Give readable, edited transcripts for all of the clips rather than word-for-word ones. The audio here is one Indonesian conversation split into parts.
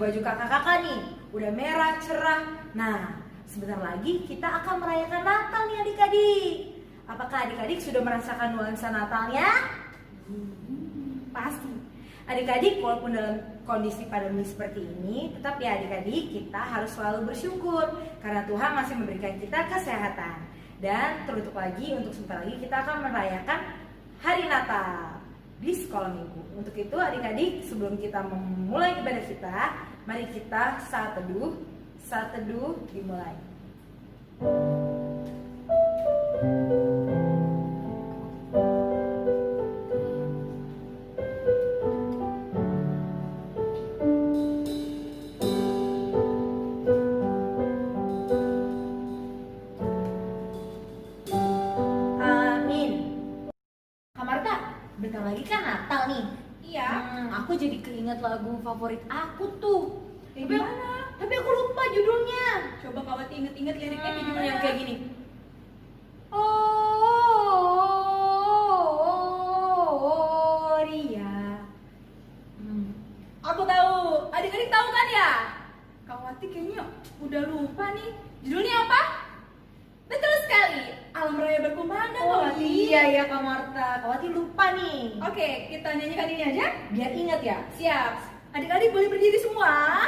baju-baju kakak-kakak nih udah merah, cerah. Nah, sebentar lagi kita akan merayakan Natal nih adik-adik. Apakah adik-adik sudah merasakan nuansa Natalnya? Pasti. Adik-adik, walaupun dalam kondisi pandemi seperti ini, tetap ya adik-adik kita harus selalu bersyukur karena Tuhan masih memberikan kita kesehatan. Dan tertutup lagi, untuk sebentar lagi kita akan merayakan Hari Natal di sekolah minggu. Untuk itu adik-adik, sebelum kita memulai ibadah kita, mari kita saat teduh dimulai. Bentar lagi kan Natal nih. Iya. Aku jadi keinget lagu favorit aku tuh. Gimana? Tapi aku lupa judulnya. Coba Kak Wati inget-inget liriknya kayak gimana? Yang kayak gini. Ria. Aku tahu. Adik-adik tahu kan ya? Kak Wati kayaknya udah lupa nih. Judulnya apa? Betul sekali. Alam Raya Berkumandang, Kak Wati. Iya ya Kak Marta. Kak Wati lupa nih. Oke, kita nyanyikan ini aja. Biar ingat ya. Siap. Adik-adik boleh berdiri semua.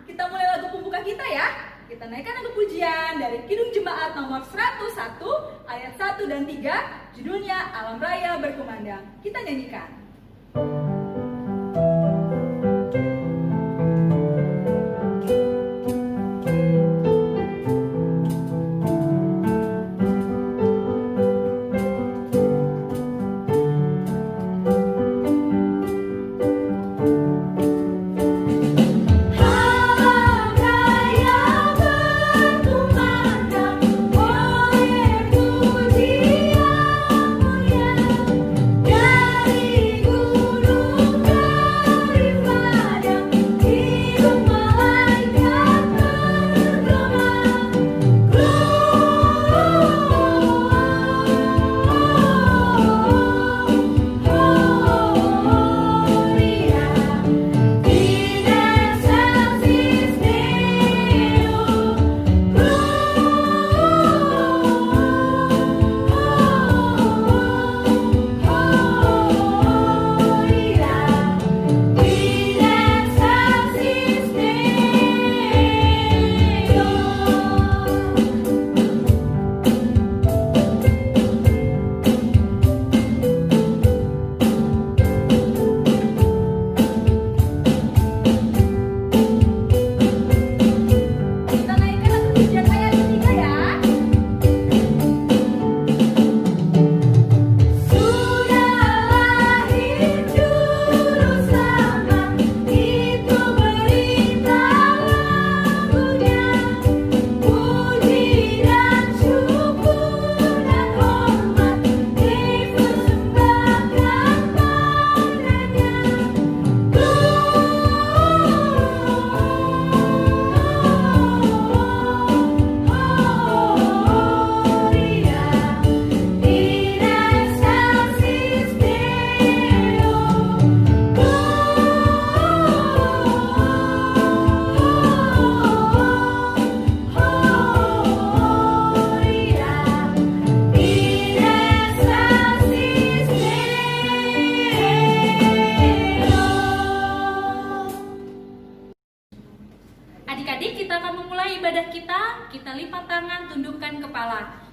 Kita mulai lagu pembuka kita ya. Kita naikkan lagu pujian dari Kidung Jemaat nomor 101 ayat 1 dan 3. Judulnya Alam Raya Berkumandang. Kita nyanyikan.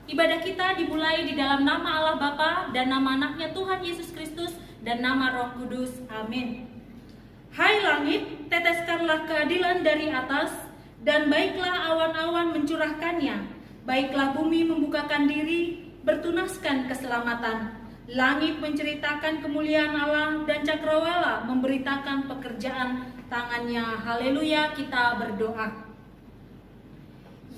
Ibadah kita dimulai di dalam nama Allah Bapa dan nama anaknya Tuhan Yesus Kristus dan nama Roh Kudus. Amin. Hai langit, teteskanlah keadilan dari atas, dan baiklah awan-awan mencurahkannya. Baiklah bumi membukakan diri, bertunaskan keselamatan. Langit menceritakan kemuliaan Allah, dan cakrawala memberitakan pekerjaan tangannya. Haleluya, kita berdoa.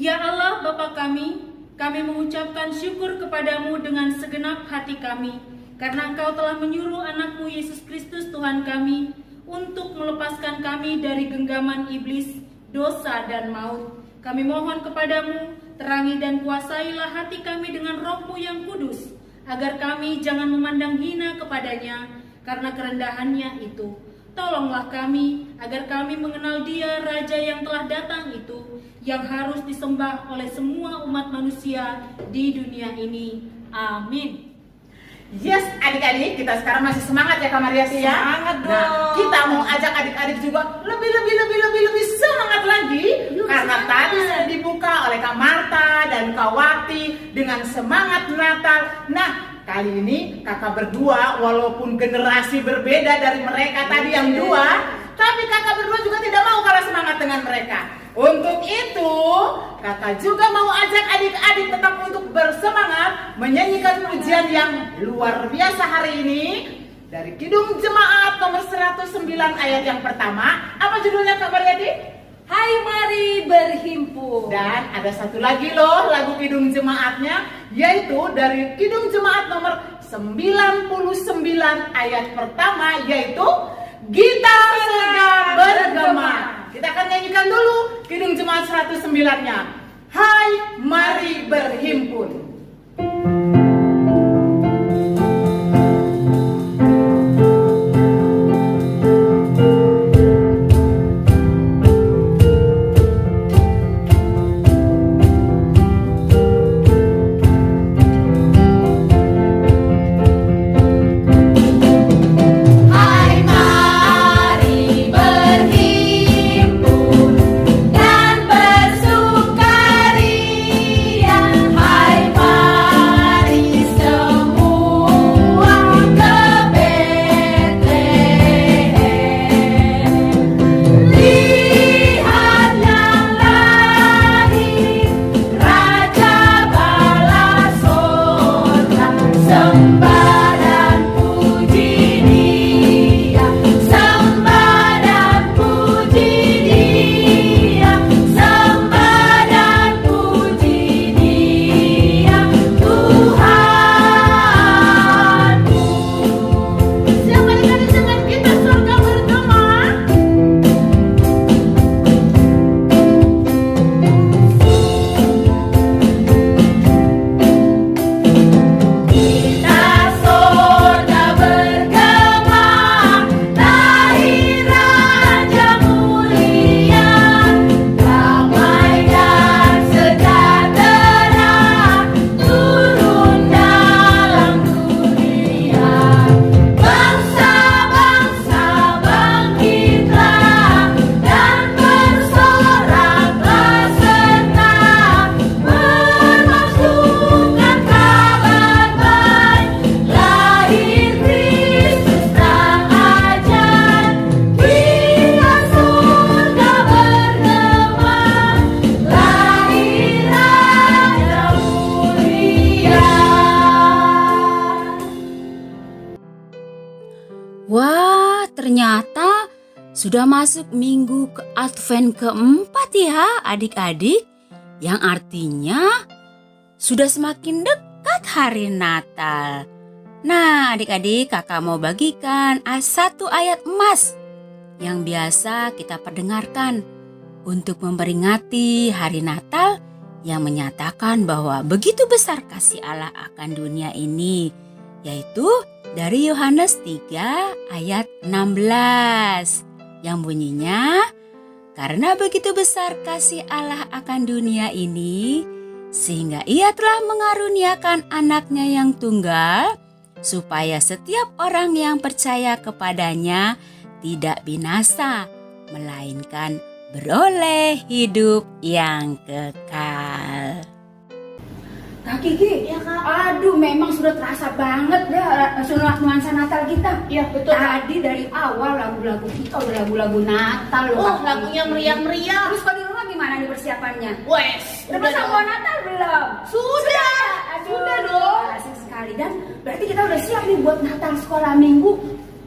Ya Allah Bapa kami mengucapkan syukur kepadamu dengan segenap hati kami, karena Engkau telah menyuruh anakmu Yesus Kristus Tuhan kami untuk melepaskan kami dari genggaman iblis, dosa dan maut. Kami mohon kepadamu, terangi dan kuasailah hati kami dengan Roh-Mu yang kudus, agar kami jangan memandang hina kepadanya karena kerendahannya itu. Tolonglah kami agar kami mengenal Dia, Raja yang telah datang itu, yang harus disembah oleh semua umat manusia di dunia ini. Amin. Yes, adik-adik, kita sekarang masih semangat ya Kak Mariati ya. Semangat dong. Nah, kita mau ajak adik-adik juga lebih semangat lagi karena tadi sudah dibuka oleh Kak Marta dan Kak Wati dengan semangat Natal. Nah, kali ini kakak berdua walaupun generasi berbeda dari mereka tadi yang dua, tapi kakak berdua juga tidak mau kalah semangat dengan mereka. Untuk itu, kakak juga mau ajak adik-adik tetap untuk bersemangat menyanyikan pujian yang luar biasa hari ini dari Kidung Jemaat nomor 109 ayat yang pertama. Apa judulnya Kak Mariati? Hai mari berhimpun. Dan ada satu lagi loh lagu Kidung Jemaatnya, yaitu dari Kidung Jemaat nomor 99 ayat pertama, yaitu Gita Surga Bergema. Kita akan nyanyikan dulu Kidung Jemaat 109-nya. Hai mari berhimpun. Wah, ternyata sudah masuk minggu ke Advent keempat ya adik-adik. Yang artinya sudah semakin dekat hari Natal. Nah adik-adik, kakak mau bagikan satu ayat emas yang biasa kita perdengarkan untuk memperingati hari Natal yang menyatakan bahwa begitu besar kasih Allah akan dunia ini, yaitu dari Yohanes 3 ayat 16 yang bunyinya, karena begitu besar kasih Allah akan dunia ini sehingga ia telah mengaruniakan anaknya yang tunggal supaya setiap orang yang percaya kepadanya tidak binasa melainkan beroleh hidup yang kekal. Kak Kiki, Iya, Kak. aduh memang sudah terasa banget ya nuansa Natal kita. Iya, betul. Tadi dari awal lagu-lagu kita udah lagu-lagu Natal loh. Oh, Kak lagunya Kiki. meriah-meriah. Terus kalau di rumah gimana nih persiapannya? Wes, Udah pasang pohon Natal belum? Sudah. Aduh, Sudah dong. asik sekali. Dan berarti kita udah siap nih buat Natal sekolah minggu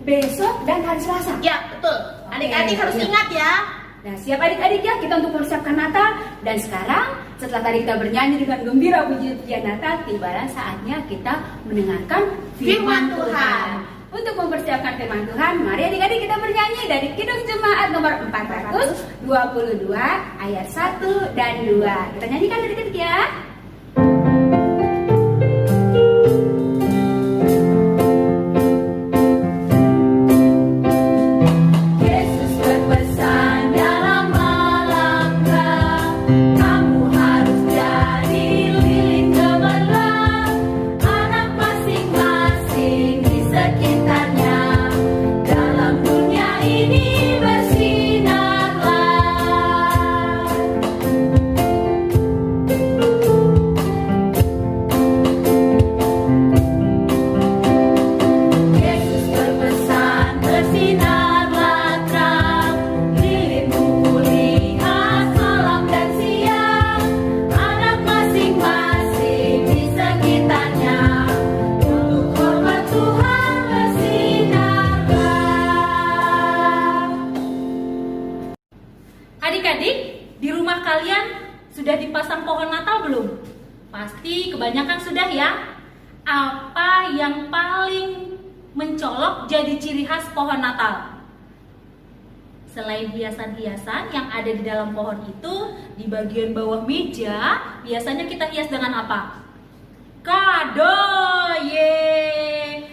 besok dan hari Selasa. Ya, betul. Adik-adik Oke, harus iya. ingat ya. Nah, siap adik-adik ya kita untuk mempersiapkan Natal. Dan sekarang setelah tadi kita bernyanyi dengan gembira puji-pujian Natal, tibalah saatnya kita mendengarkan Firman Tuhan. Untuk mempersiapkan firman Tuhan, mari adik-adik kita bernyanyi dari Kidung Jemaat nomor 422 ayat 1 dan 2. Kita nyanyikan adik-adik ya. Apa yang paling mencolok jadi ciri khas pohon Natal? Selain hiasan-hiasan yang ada di dalam pohon itu, di bagian bawah meja biasanya kita hias dengan apa? Kado, ye.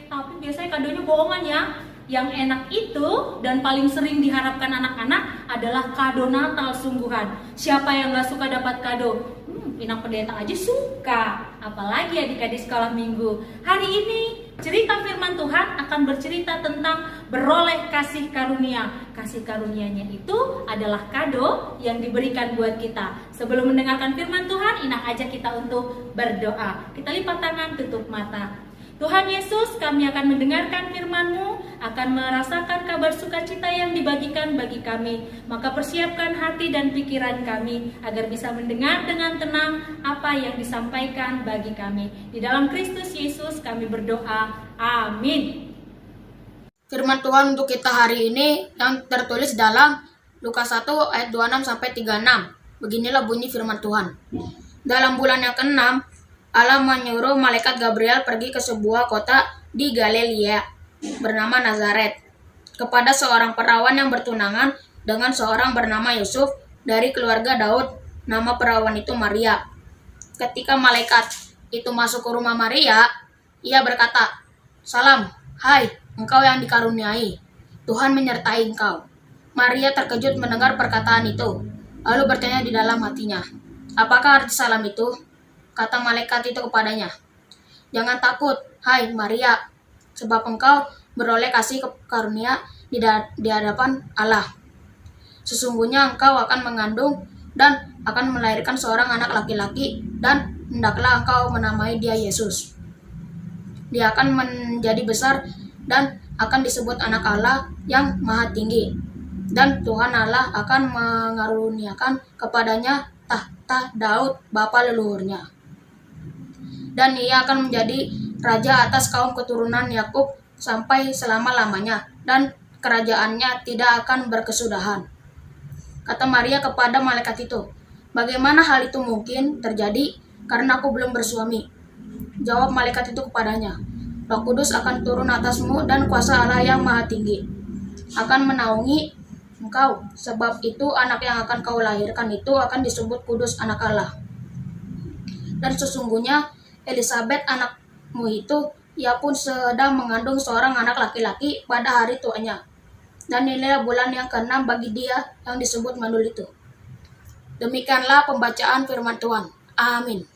Tapi biasanya kadonya bohongan ya. Yang enak itu dan paling sering diharapkan anak-anak adalah kado Natal sungguhan. Siapa yang gak suka dapat kado? Inang Pendeta aja suka. Apalagi adik-adik sekolah minggu. Hari ini cerita firman Tuhan akan bercerita tentang beroleh kasih karunia. Kasih karunianya itu adalah kado yang diberikan buat kita. Sebelum mendengarkan firman Tuhan, Inang ajak kita untuk berdoa. Kita lipat tangan, tutup mata. Tuhan Yesus, kami akan mendengarkan firman-Mu, akan merasakan kabar sukacita yang dibagikan bagi kami. Maka persiapkan hati dan pikiran kami, agar bisa mendengar dengan tenang apa yang disampaikan bagi kami. Di dalam Kristus Yesus kami berdoa, amin. Firman Tuhan untuk kita hari ini yang tertulis dalam Lukas 1 ayat 26-36. Beginilah bunyi firman Tuhan. Dalam bulan yang ke-6, Allah menyuruh malaikat Gabriel pergi ke sebuah kota di Galilea bernama Nazaret kepada seorang perawan yang bertunangan dengan seorang bernama Yusuf dari keluarga Daud. Nama perawan itu Maria. Ketika malaikat itu masuk ke rumah Maria, ia berkata, "Salam, hai engkau yang dikaruniai, Tuhan menyertai engkau." Maria terkejut mendengar perkataan itu, lalu bertanya di dalam hatinya, "Apakah arti salam itu?" Kata malaikat itu kepadanya, "Jangan takut, hai Maria, sebab engkau beroleh kasih karunia di hadapan Allah. Sesungguhnya engkau akan mengandung dan akan melahirkan seorang anak laki-laki, dan hendaklah engkau menamai dia Yesus. Dia akan menjadi besar dan akan disebut anak Allah yang maha tinggi. Dan Tuhan Allah akan mengaruniakan kepadanya tahta Daud bapa leluhurnya. Dan ia akan menjadi raja atas kaum keturunan Yakub sampai selama-lamanya, dan kerajaannya tidak akan berkesudahan." Kata Maria kepada malaikat itu, "Bagaimana hal itu mungkin terjadi, karena aku belum bersuami?" Jawab malaikat itu kepadanya, "Roh Kudus akan turun atasmu, dan kuasa Allah yang maha tinggi akan menaungi engkau. Sebab itu anak yang akan kau lahirkan itu akan disebut kudus anak Allah. Dan sesungguhnya Elisabet anakmu itu, ia pun sedang mengandung seorang anak laki-laki pada hari tuanya. Dan inilah bulan yang ke-6 bagi dia yang disebut mandul itu." Demikianlah pembacaan firman Tuhan. Amin.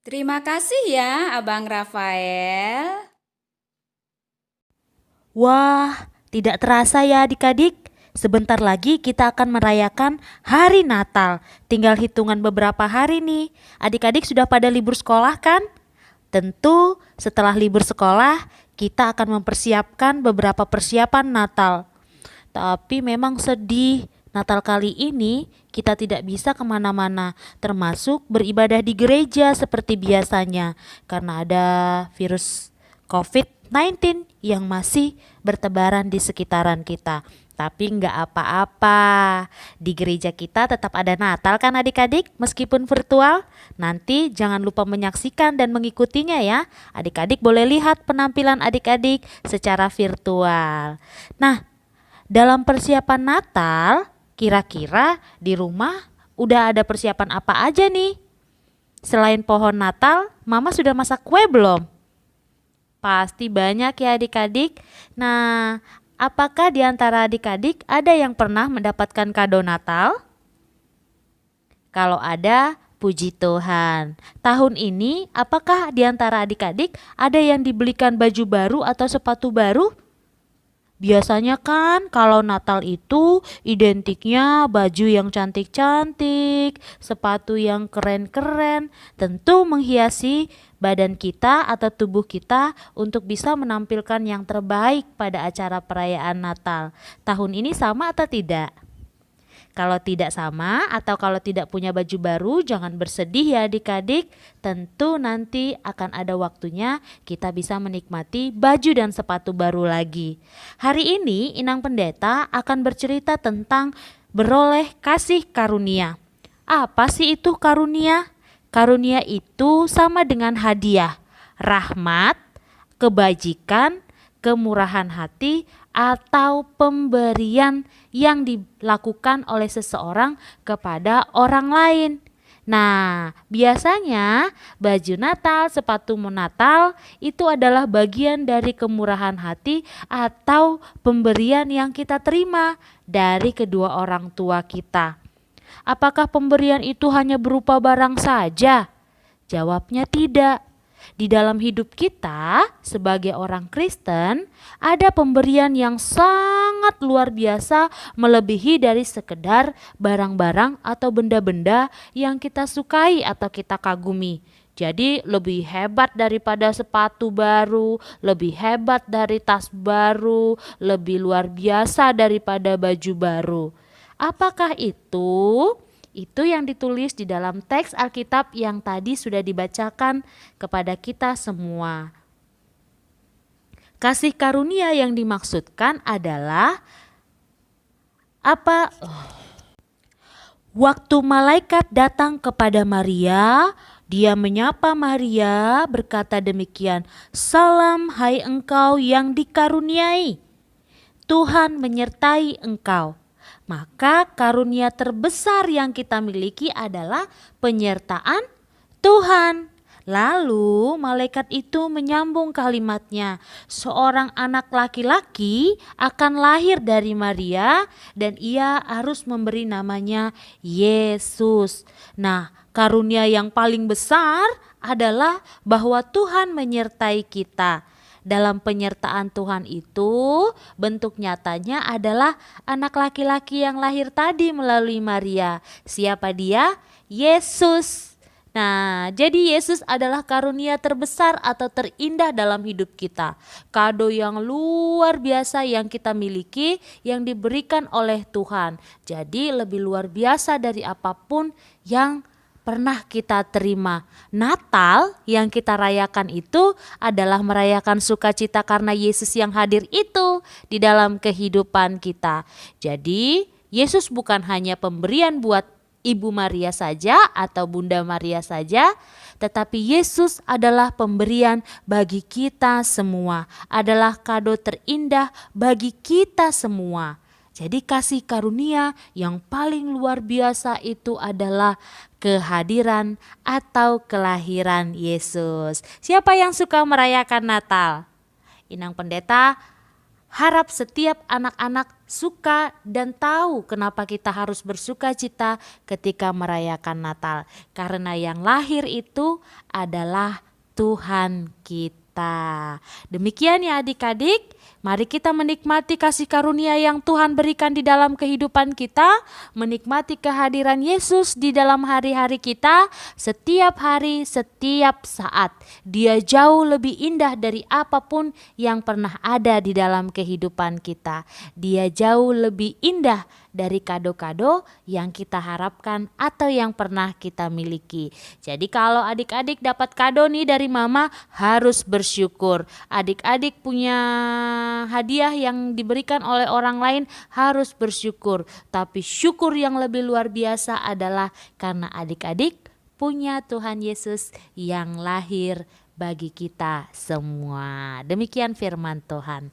Terima kasih ya Abang Rafael. Wah, tidak terasa ya adik-adik. Sebentar lagi kita akan merayakan hari Natal. Tinggal hitungan beberapa hari nih. Adik-adik sudah pada libur sekolah kan? Tentu setelah libur sekolah kita akan mempersiapkan beberapa persiapan Natal. Tapi memang sedih, Natal kali ini kita tidak bisa kemana-mana, termasuk beribadah di gereja seperti biasanya, karena ada virus COVID-19 yang masih bertebaran di sekitaran kita. Tapi nggak apa-apa, di gereja kita tetap ada Natal kan adik-adik, meskipun virtual. Nanti jangan lupa menyaksikan dan mengikutinya ya. Adik-adik boleh lihat penampilan adik-adik secara virtual. Nah, dalam persiapan Natal, kira-kira di rumah udah ada persiapan apa aja nih? Selain pohon Natal, Mama sudah masak kue belum? Pasti banyak ya adik-adik. Nah, apakah di antara adik-adik ada yang pernah mendapatkan kado Natal? Kalau ada, puji Tuhan. Tahun ini, apakah di antara adik-adik ada yang dibelikan baju baru atau sepatu baru? Biasanya kan kalau Natal itu identiknya baju yang cantik-cantik, sepatu yang keren-keren, tentu menghiasi badan kita atau tubuh kita untuk bisa menampilkan yang terbaik pada acara perayaan Natal. Tahun ini sama atau tidak? Kalau tidak sama atau kalau tidak punya baju baru, jangan bersedih ya adik-adik. Tentu nanti akan ada waktunya kita bisa menikmati baju dan sepatu baru lagi. Hari ini Inang Pendeta akan bercerita tentang beroleh kasih karunia. Apa sih itu karunia? Karunia itu sama dengan hadiah rahmat, kebajikan, kemurahan hati, atau pemberian yang dilakukan oleh seseorang kepada orang lain. Nah, biasanya baju Natal, sepatu Natal itu adalah bagian dari kemurahan hati atau pemberian yang kita terima dari kedua orang tua kita. Apakah pemberian itu hanya berupa barang saja? Jawabnya tidak. Di dalam hidup kita sebagai orang Kristen ada pemberian yang sangat luar biasa melebihi dari sekedar barang-barang atau benda-benda yang kita sukai atau kita kagumi. Jadi lebih hebat daripada sepatu baru, lebih hebat dari tas baru, lebih luar biasa daripada baju baru. Apakah itu? Itu yang ditulis di dalam teks Alkitab yang tadi sudah dibacakan kepada kita semua. Kasih karunia yang dimaksudkan adalah apa? Waktu malaikat datang kepada Maria, dia menyapa Maria berkata demikian, "Salam hai engkau yang dikaruniai, Tuhan menyertai engkau." Maka karunia terbesar yang kita miliki adalah penyertaan Tuhan. Lalu malaikat itu menyambung kalimatnya, seorang anak laki-laki akan lahir dari Maria dan ia harus memberi namanya Yesus. Nah, karunia yang paling besar adalah bahwa Tuhan menyertai kita. Dalam penyertaan Tuhan itu, bentuk nyatanya adalah anak laki-laki yang lahir tadi melalui Maria. Siapa dia? Yesus. Nah, jadi Yesus adalah karunia terbesar atau terindah dalam hidup kita. Kado yang luar biasa yang kita miliki, yang diberikan oleh Tuhan. Jadi lebih luar biasa dari apapun yang pernah kita terima. Natal yang kita rayakan itu adalah merayakan sukacita karena Yesus yang hadir itu di dalam kehidupan kita. Jadi Yesus bukan hanya pemberian buat Ibu Maria saja atau Bunda Maria saja, tetapi Yesus adalah pemberian bagi kita semua, adalah kado terindah bagi kita semua. Jadi kasih karunia yang paling luar biasa itu adalah kehadiran atau kelahiran Yesus. Siapa yang suka merayakan Natal? Inang Pendeta harap setiap anak-anak suka dan tahu kenapa kita harus bersuka cita ketika merayakan Natal. Karena yang lahir itu adalah Tuhan kita. Demikian ya adik-adik. Mari kita menikmati kasih karunia yang Tuhan berikan di dalam kehidupan kita, menikmati kehadiran Yesus di dalam hari-hari kita, setiap hari, setiap saat. Dia jauh lebih indah dari apapun yang pernah ada di dalam kehidupan kita. Dia jauh lebih indah dari kado-kado yang kita harapkan atau yang pernah kita miliki. Jadi kalau adik-adik dapat kado nih dari mama, harus bersyukur. Adik-adik punya hadiah yang diberikan oleh orang lain, harus bersyukur. Tapi syukur yang lebih luar biasa adalah karena adik-adik punya Tuhan Yesus yang lahir bagi kita semua. Demikian firman Tuhan.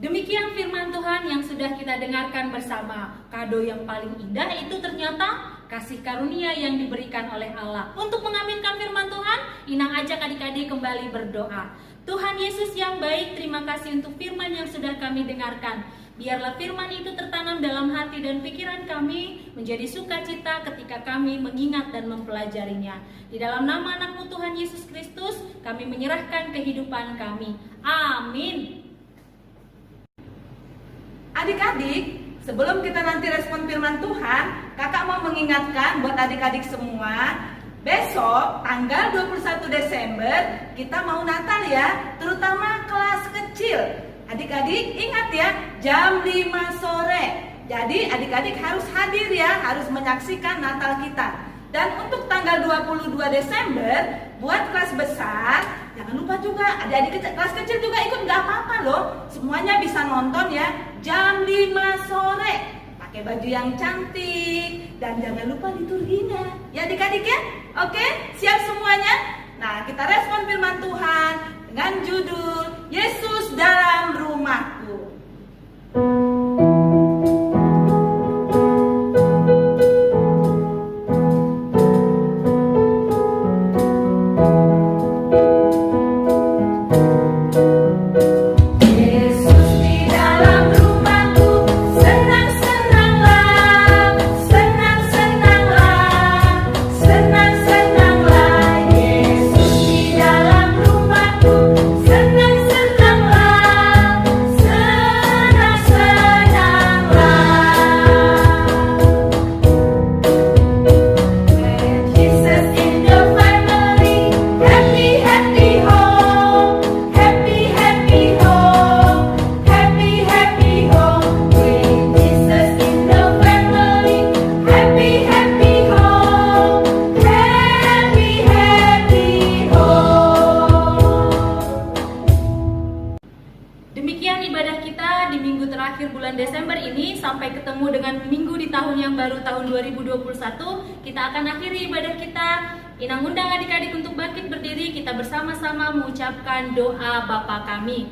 Demikian firman Tuhan yang sudah kita dengarkan bersama. Kado yang paling indah itu ternyata kasih karunia yang diberikan oleh Allah. Untuk mengaminkan firman Tuhan, Inang ajak adik-adik kembali berdoa. Tuhan Yesus yang baik, terima kasih untuk firman yang sudah kami dengarkan. Biarlah firman itu tertanam dalam hati dan pikiran kami, menjadi sukacita ketika kami mengingat dan mempelajarinya. Di dalam nama anak-Mu Tuhan Yesus Kristus, kami menyerahkan kehidupan kami. Amin. Adik-adik, sebelum kita nanti respon firman Tuhan, kakak mau mengingatkan buat adik-adik semua, besok tanggal 21 Desember kita mau Natal ya, terutama kelas kecil. Adik-adik ingat ya, jam 5 sore. Jadi adik-adik harus hadir ya, harus menyaksikan Natal kita. Dan untuk tanggal 22 Desember buat kelas besar, jangan lupa juga adik-adik kelas kecil juga ikut, nggak apa-apa loh. Semuanya bisa nonton ya, jam 5 sore. Pakai baju yang cantik dan jangan lupa liturginya. Ya adik-adik ya? Oke, siap semuanya? Nah, kita respon firman Tuhan dengan judul Yesus dalam rumahku. Yesus di dalam rumahku, senang-senanglah, senang-senanglah, senang-senanglah. Yesus di dalam rumahku, senang-senanglah, senang-senanglah. When Jesus in the family, happy, happy home, happy, happy home, happy, happy home. When Jesus in the family, happy, happy home, happy, happy home. Demikian ibadah kita di minggu terakhir bulan Desember ini. Sampai ketemu dengan minggu di tahun yang baru, tahun 2021. Kita akan akhiri ibadah kita. Inang undang adik-adik untuk bangkit berdiri. Kita bersama-sama mengucapkan doa Bapa kami.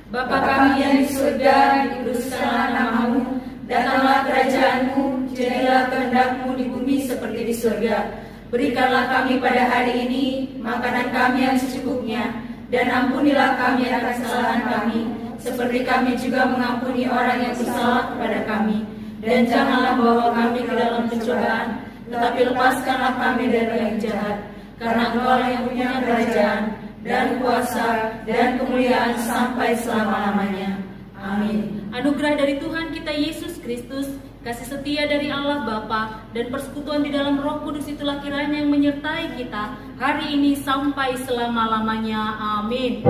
Bapa kami yang di surga, dikuduskanlah namamu. Datanglah kerajaanmu, jadilah kehendak-Mu di bumi seperti di surga. Berikanlah kami pada hari ini makanan kami yang secukupnya, dan ampunilah kami akan kesalahan kami, seperti kami juga mengampuni orang yang bersalah kepada kami. Dan janganlah bawa kami ke dalam pencobaan, tetapi lepaskanlah kami dari yang jahat. Karena Engkau yang punya kerajaan, dan kuasa, dan kemuliaan sampai selama-lamanya. Amin. Anugerah dari Tuhan kita Yesus Kristus, kasih setia dari Allah Bapa, dan persekutuan di dalam Roh Kudus itulah kiranya yang menyertai kita hari ini sampai selama-lamanya. Amin.